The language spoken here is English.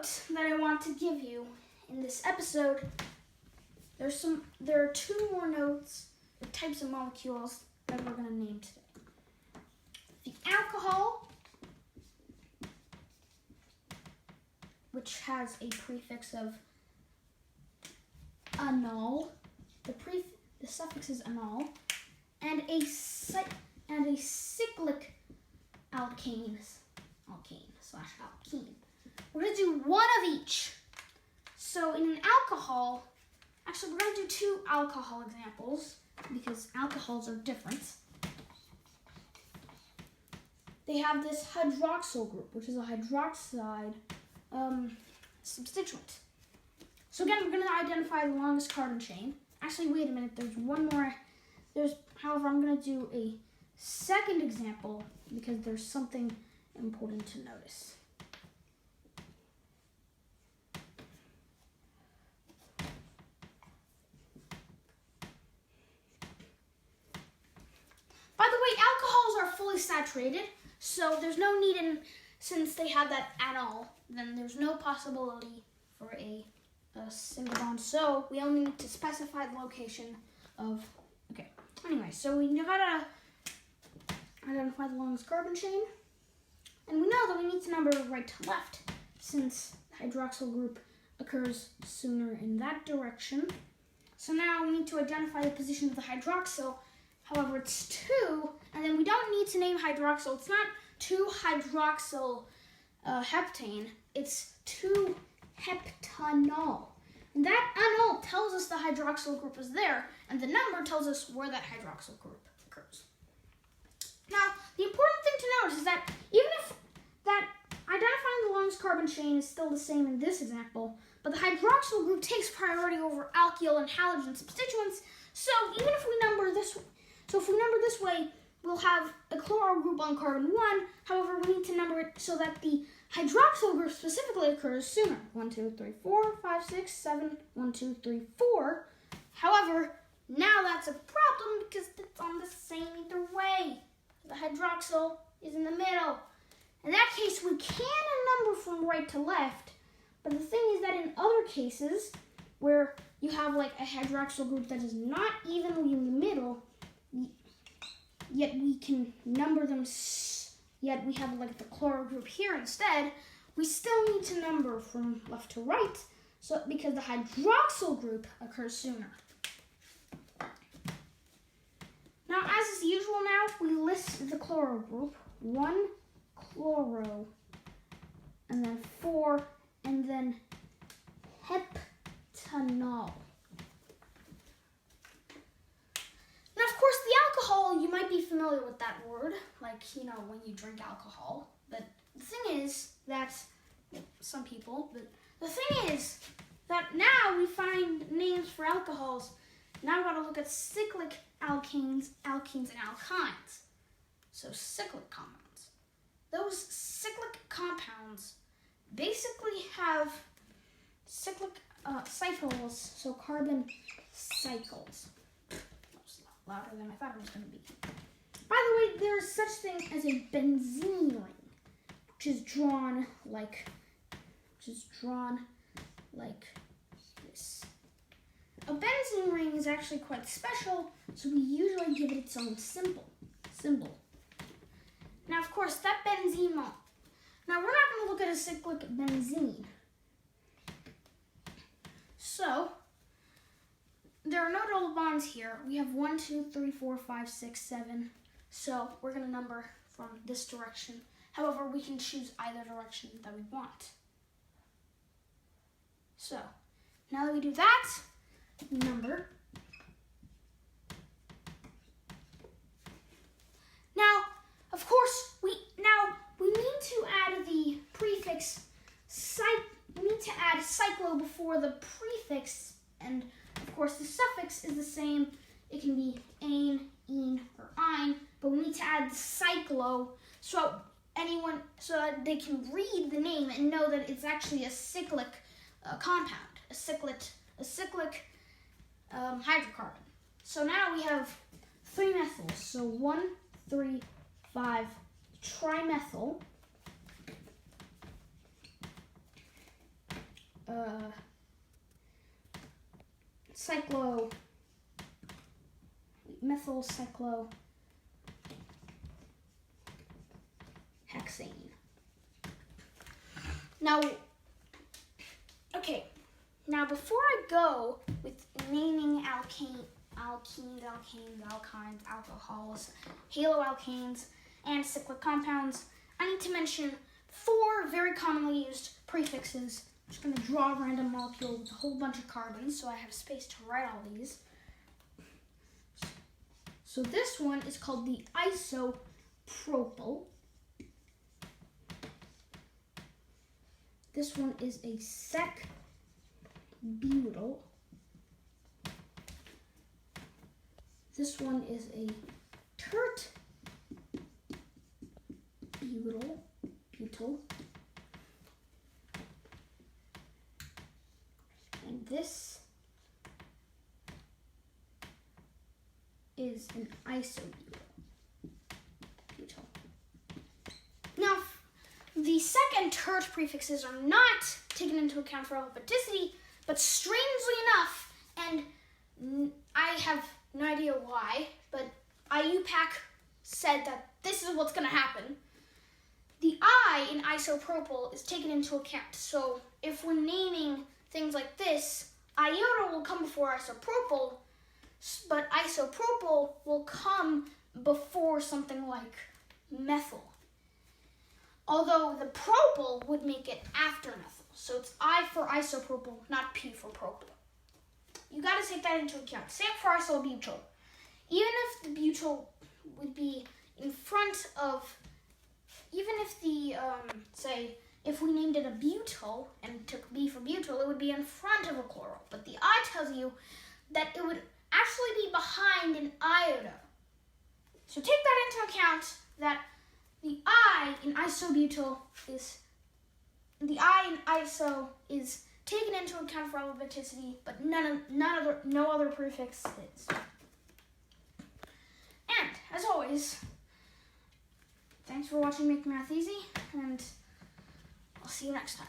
note that I want to give you in this episode, there are two more notes, the types of molecules that we're going to name today. The alcohol, which has a prefix of anol, the suffix is anol, and a cyclic alkane/alkene. We're going to do one of each. So in an alcohol, actually we're going to do two alcohol examples because alcohols are different. They have this hydroxyl group, which is a hydroxide substituent. So again, we're going to identify the longest carbon chain. Actually, wait a minute, there's one more. However, I'm going to do a second example because there's something important to notice. By the way, alcohols are fully saturated, so there's no need since they have that anol, then there's no possibility for a single bond. So we only need to specify the location of, okay. Anyway, so we gotta identify the longest carbon chain. And we know that we need to number right to left since the hydroxyl group occurs sooner in that direction. So now we need to identify the position of the hydroxyl. However, it's 2, and then we don't need to name hydroxyl. It's not 2-hydroxyl heptane. It's 2-heptanol. And that anol tells us the hydroxyl group is there, and the number tells us where that hydroxyl group occurs. Now, the important thing to note is that even if that identifying the longest carbon chain is still the same in this example, but the hydroxyl group takes priority over alkyl and halogen substituents. So even if we number this way, we'll have a chloro group on carbon 1. However, we need to number it so that the hydroxyl group specifically occurs sooner. 1, 2, 3, 4, 5, 6, 7, 1, 2, 3, 4. However, now that's a problem because it's on the same either way. The hydroxyl is in the middle. In that case, we can number from right to left, but the thing is that in other cases where you have like a hydroxyl group that is not evenly in the middle, yet we can number them, yet we have like the chloro group here instead, we still need to number from left to right, so because the hydroxyl group occurs sooner. Now, as is usual now, we list the chloro group, 1 chloro, and then 4, and then heptanol. Now, of course, the alcohol, you might be familiar with that word, like, when you drink alcohol. But the thing is that, some people, but the thing is that now we find names for alcohols. Now we've got to look at cyclic alkanes, alkenes, and alkynes. So cyclic compounds. Those cyclic compounds basically have cyclic cycles, so carbon cycles. Louder than I thought it was going to be. By the way, there's such thing as a benzene ring, which is drawn like this. A benzene ring is actually quite special, so we usually give it its own symbol. Now, of course, that benzene Now, we're not going to look at a cyclic benzene. So, there are no double bonds here. We have 1, 2, 3, 4, 5, 6, 7. So we're going to number from this direction. However, we can choose either direction that we want. So now that we do that, number. Now, of course, we need to add the prefix we need to add cyclo before the prefix, and of course, the suffix is the same. It can be ane, ene, or ein, but we need to add the cyclo so that they can read the name and know that it's actually a cyclic compound, a cyclic hydrocarbon. So now we have 3 methyls. So 1, 3, 5 trimethyl. methylcyclohexane. Now before I go with naming alkenes, alkanes, alkynes, alcohols, haloalkanes, and cyclic compounds, I need to mention 4 very commonly used prefixes. I'm just going to draw a random molecule with a whole bunch of carbons so I have space to write all these. So this one is called the isopropyl. This one is a sec-butyl. This one is a tert-butyl. And this is an isobutyl. Now, the second tert prefixes are not taken into account for alphabeticity, but strangely enough, and I have no idea why, but IUPAC said that this is what's going to happen. The I in isopropyl is taken into account. So if we're naming things like this, iota will come before isopropyl, but isopropyl will come before something like methyl. Although the propyl would make it after methyl. So it's I for isopropyl, not P for propyl. You got to take that into account. Same for isobutyl. Even if the butyl would be in front of, even if the, say, if we named it a butyl and took B for butyl, it would be in front of a chloral. But the I tells you that it would actually be behind an iota. So take that into account, that the I in isobutyl is, the I in iso is taken into account for alphabeticity, but no other prefix is. And, as always, thanks for watching Make Math Easy, and I'll see you next time.